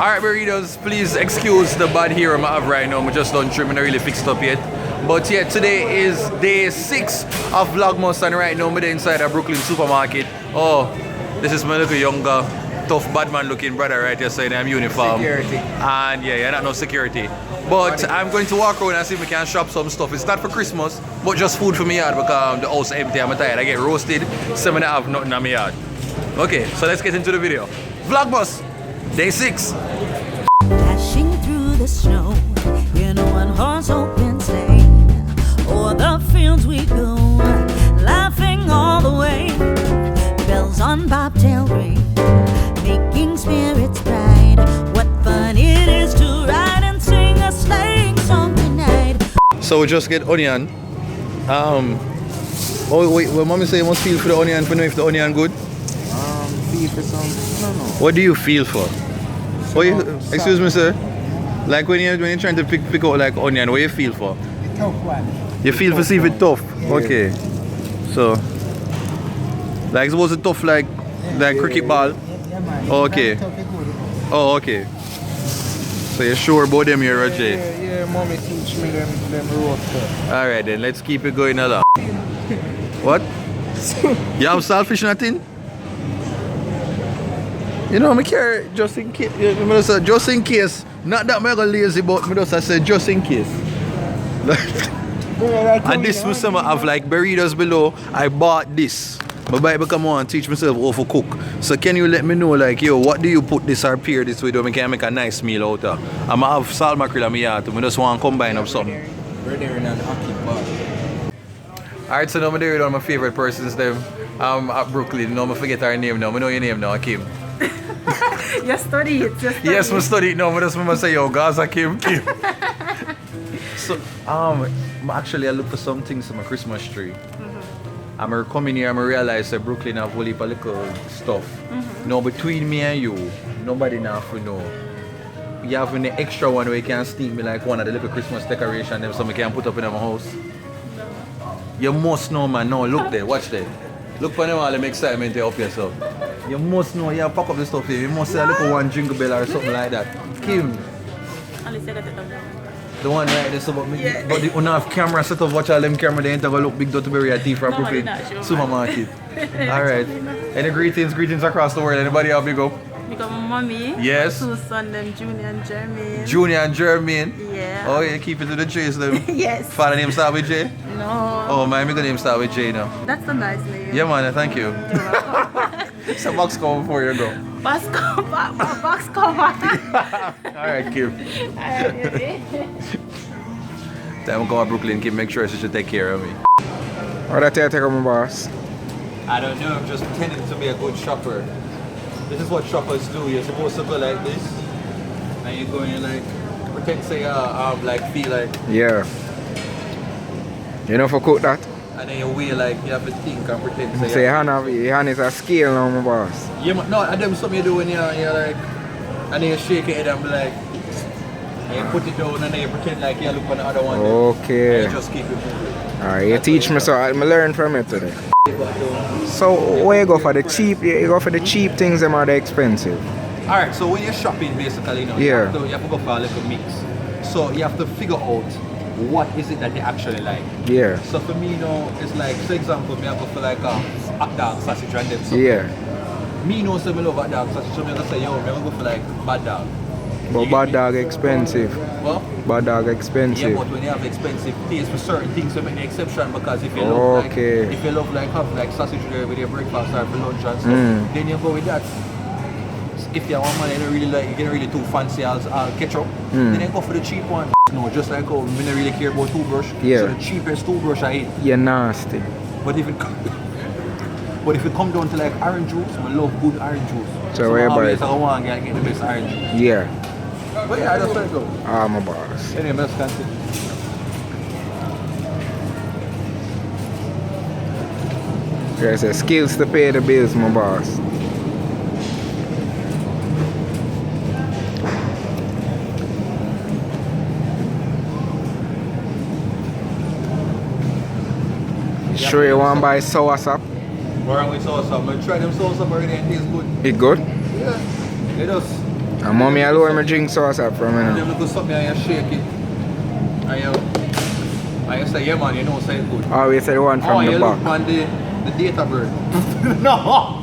Alright, burritos, please excuse the bad hair I have right now. I just don't trim and I really fixed up yet. But yeah, today is day 6 of Vlogmas and right now I'm inside a Brooklyn supermarket. Oh, this is my little younger, tough badman looking brother right here saying I'm uniform. Security. And yeah, not no security. But I'm going to walk around and see if we can shop some stuff. It's not for Christmas, but just food for me yard because the house empty. I'm tired. I get roasted, 7 and a half nothing on my yard. Okay, so let's get into the video. Vlogmas, day 6. Dashing through the snow in a one-horse open sleigh. O'er the fields we go, laughing all the way. Bells on bobtail ring, making spirits bright. What fun it is to ride and sing a sleighing song tonight. So we just get onion. Oh wait, when mommy say you must feel for the onion for know if the onion good? Feel for some, I don't know. What do you feel for? What you, excuse me, sir. Like when you're trying to pick out like onion, what you feel for? The tough one. You feel for see if it's tough. Yeah. Okay. So like suppose it's tough like cricket ball. Yeah, man. Okay. Tough, it good. Oh, okay. So you're sure about them here, Roger? Yeah, mommy teach me them road stuff. Alright then, let's keep it going along. What? You have selfish nothing? You know, I care just in case. Just in case. Not that I'm lazy, but I just say just in case. And this was some of like burritos below. I bought this. My Bible come on teach myself how to cook. So can you let me know like yo, what do you put this or pair this with so I can make a nice meal out of? I'ma have salt mackerel on my yard. I just want to combine up something. We're there in an hockey bar. Alright, so now I'm there with one of my favorite persons them at Brooklyn. No, I forget her name now. I know your name now, Kim. You study it. Yes, I study it now, but that's when I say yo, Gaza Kim. So actually I look for some things on my Christmas tree. I'm coming here and I realize that Brooklyn have a whole heap of little stuff. Now between me and you, nobody now to know. You have an extra one where you can sneak me like one of the little Christmas decoration them so I can put up in my house. You must know man, no, look there, watch there. Look for them all them excitement to help yourself. You must know, you pack up the stuff here. You must say a little one jingle bell or something like that. Kim. The one right there, so but the don't have camera set up, watch all them camera, they ain't gonna look big DuttyBerry at from Brooklyn supermarket. Alright. Any greetings across the world. Anybody have big up? Because mommy, yes. 2 sons, them Junior and Jermaine. Junior and Jermaine? Yeah. Oh yeah, keep it to the J's them. Yes. Father name start with J? No. Oh my name start with J now. That's a nice name. Yeah man, thank you. It's a box cover before you go. Box cover. Alright, Kim. Time I come to Brooklyn, Kim, make sure she should take care of me. What that take on my boss? I don't know, I'm just pretending to be a good shopper. This is what shoppers do. You're supposed to go like this, and you go and like pretend say like feel like. Yeah. You know for cook that? And then you weigh like you have to think and pretend say. Say your hand is a scale now, my boss. Yeah, no, and them something you do when you're like, and then you shake your head and be like, and you put it down and then you pretend like you look on the other one. Okay. And you just keep it moving. Alright, you teach me so I learn from it today. So where you go for the cheap? You go for the cheap things, them are the expensive. Alright, so when you're shopping basically, you know, yeah. you have to go for a little mix. So you have to figure out what is it that they actually like. Yeah. So for me, you know, it's like, for example, me I go for like a hot dog sausage and them. So yeah. Me know say me love hot dog sausage, so me gonna say yo, me go for like bad dog. But bad dog expensive. What? Bad dog expensive. Yeah, but when you have expensive taste for certain things, you make an exception because if you love like have like sausage there with your breakfast or for lunch and stuff, then you go with that. If you want money, you don't really like, you get really too fancy as ketchup, then you go for the cheap one. No, just like how we don't really care about toothbrush. Yeah. So the cheapest toothbrush I eat. You're nasty. But if it come down to like orange juice, I love good orange juice. So where always I want to get the best orange juice. Yeah. But yeah, that's where I go. Ah, my boss. Anyway, let's continue. There's a skills to pay the bills, my boss. Sure you want to buy soursop? Where are we sauce up? I tried them sauce up already and it tastes good. It good? Yeah. It does. And mommy alone me drink sauce up from me Them now. look something and you shake it. And you say, yeah man, you know say it good. Oh, we said the one from Oh, the you back. look on the data bird. No!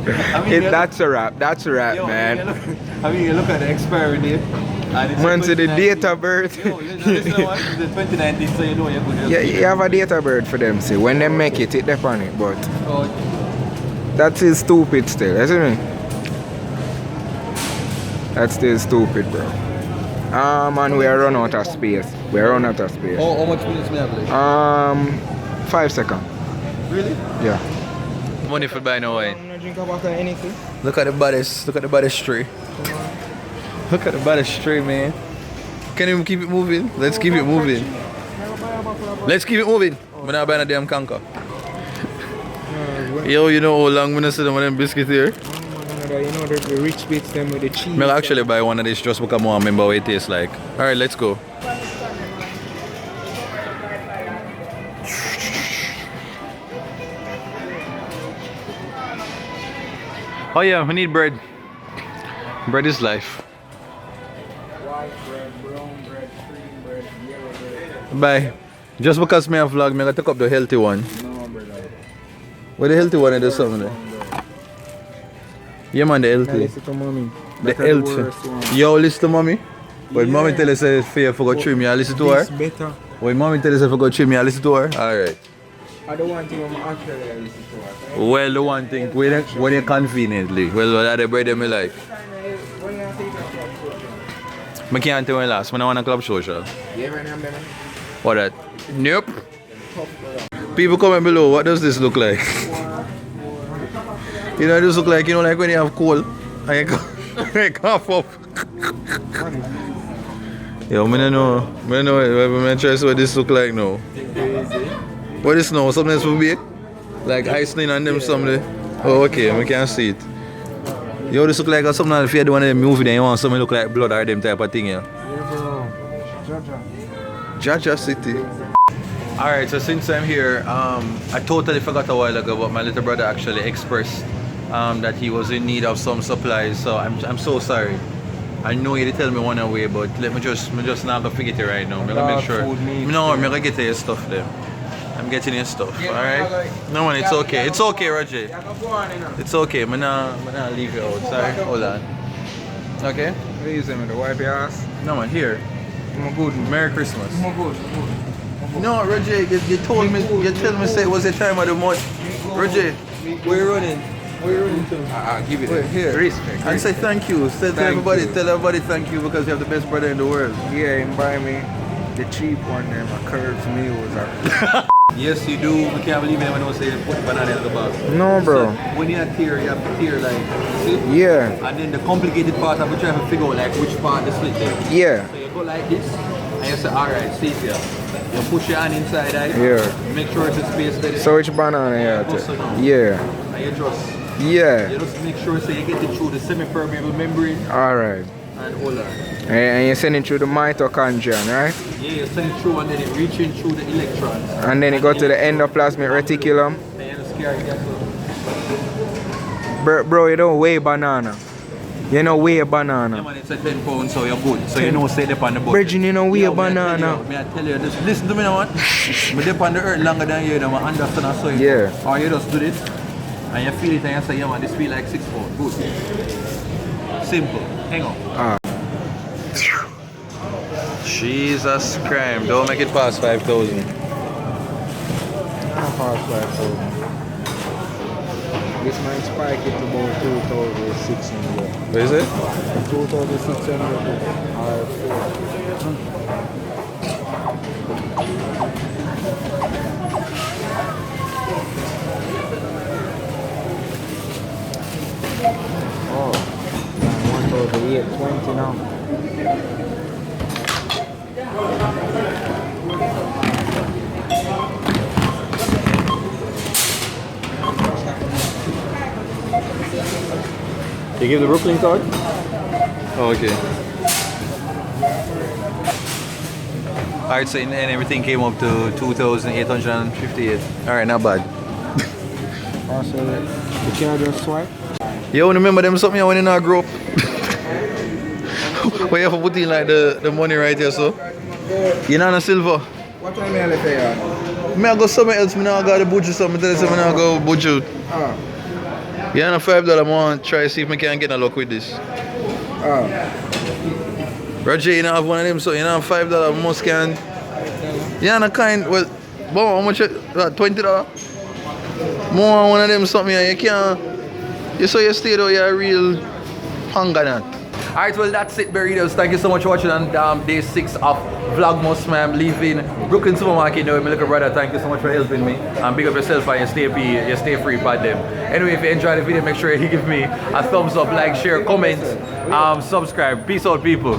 That's a wrap, man. You look at the expiry date. And it's Man to the 2019. date of birth. Yo, listen to what? It's the 2019, so you know you're good. Yeah, you have a date of birth for them, see. When they make it depends on it, but Oh, that is stupid still, isn't it? That's still stupid, bro. Man, we are run out of space. We are run out of space. how much minutes may I have left? 5 seconds. Really? Yeah. Money for buy no wine. I'm not drink about anything. Look at the bodies. Look at the bodies tree. Look at the bodies tree, man. Can you keep it moving? Let's keep it moving. Let's keep it moving. We're not buying a damn conker. Yo, you know how long we see them with them biscuits here? You know the rich bits them with the cheese. I'll actually buy one of these just because I remember what it tastes like. Alright, let's go. Oh yeah, we need bread. Bread is life. White bread, brown bread, cream bread, yellow bread. Bye. Just because me have vlog, me gonna take up the healthy one. No, brother. What the healthy one is there's something there? Yeah man, the healthy. Listen to mommy. The That's the worst healthy. one. Yo, listen to mommy. When mommy Yeah. tell us say fair for go trim, you listen to her? This better. When mommy tell us for go trim, you listen to her? Alright. I don't want to actually listen to it. Well, the one thing, when you conveniently, well, that the bread me like. When you take a I can't tell when last, when I want a club social. You ever have them? What that? Nope. People comment below, what does this look like? You know, it just look like, you know, like when you have cold and you cough up. Yo, I don't know. I'm trying to see what this look like now. What is now? Something else will be? Like icing on them something? Oh, okay, we can see it. Yo, this look like something if you do one of them movie, then you want something look like blood or them type of thing, yeah. Jaja City. Alright, so since I'm here, I totally forgot a while ago, but my little brother actually expressed that he was in need of some supplies, so I'm so sorry. I know you did tell me one away, but let me just not gonna forget it right now. I'm gonna make sure. No, I'm gonna get your stuff there. I'm getting your stuff, alright? No man, it's okay. It's okay, Roger. It's okay, I'm gonna leave you out. Sorry, hold on. Okay? Please, I'm the wipe your ass. No man, here. I'm good. Merry Christmas. I'm good. No, Roger, you told me, you tell me say it was the time of the month. Roger, where you running? Where you running to? I'll give it Wait, here. Respect. And say thank you. Tell everybody thank you because you have the best brother in the world. Yeah, and buy me the cheap one there, my curves meals. Yes, you do. We can't believe anyone don't say put banana in the box. No, bro. So, when you tear, you have to tear like, see? Yeah, And then the complicated part of it, you have to figure out like which part the split there. yeah, So you go like this, and you say, alright, see it here. You push your hand inside that. yeah. Make sure it's a space there. So which banana you Also have now. to? Yeah, And you just, yeah. you just make sure so you get it through the semi-permeable membrane Alright. and hold on. And you send it through the mitochondria, right? Yeah, you send it through and then it reaching through the electrons. And then it go to the endoplasmic reticulum. And you just carry it. Bro, you don't weigh banana. You don't weigh a Yeah, banana. man, it's a 10 pounds, so you're good. So you know, say dip on the boat. Bridget, you don't weigh a banana. May I tell you, just listen to me now, man. Me dip on the earth longer than you, I understand and so you. Yeah. Or you just do this, and you feel it and you say, yeah man, this feel like 6 pounds. Good. Simple. Hang on. Jesus Christ, don't make it past 5,000. This might spike it to about 2,600. What is it? 2,600 or 1,820 now. You give the Brooklyn card? Oh, okay. Alright, so and everything came up to 2,858. Alright, not bad. Also, you can't just swipe. You remember them something when you not grow up? Where you have to put in like the money right here, so? You know, silver. What time you pay? Me I go somewhere else, me now got the budget something, tell you something now go budget. Oh. You know $5 I want to try see if I can get a luck with this. Oh. Roger, you know have one of them, so you know $5 most can. Yeah, no kind well how much $20? More one of them something you can't you saw you stay though, you're a real hunger nut. Alright, well that's it, Burritos. Thank you so much for watching on day 6 of Vlogmas, man. I'm leaving Brooklyn Supermarket now with my little brother. Thank you so much for helping me. And big up yourself and you stay free by them. Anyway, if you enjoyed the video, make sure you give me a thumbs up, like, share, comment, subscribe. Peace out, people.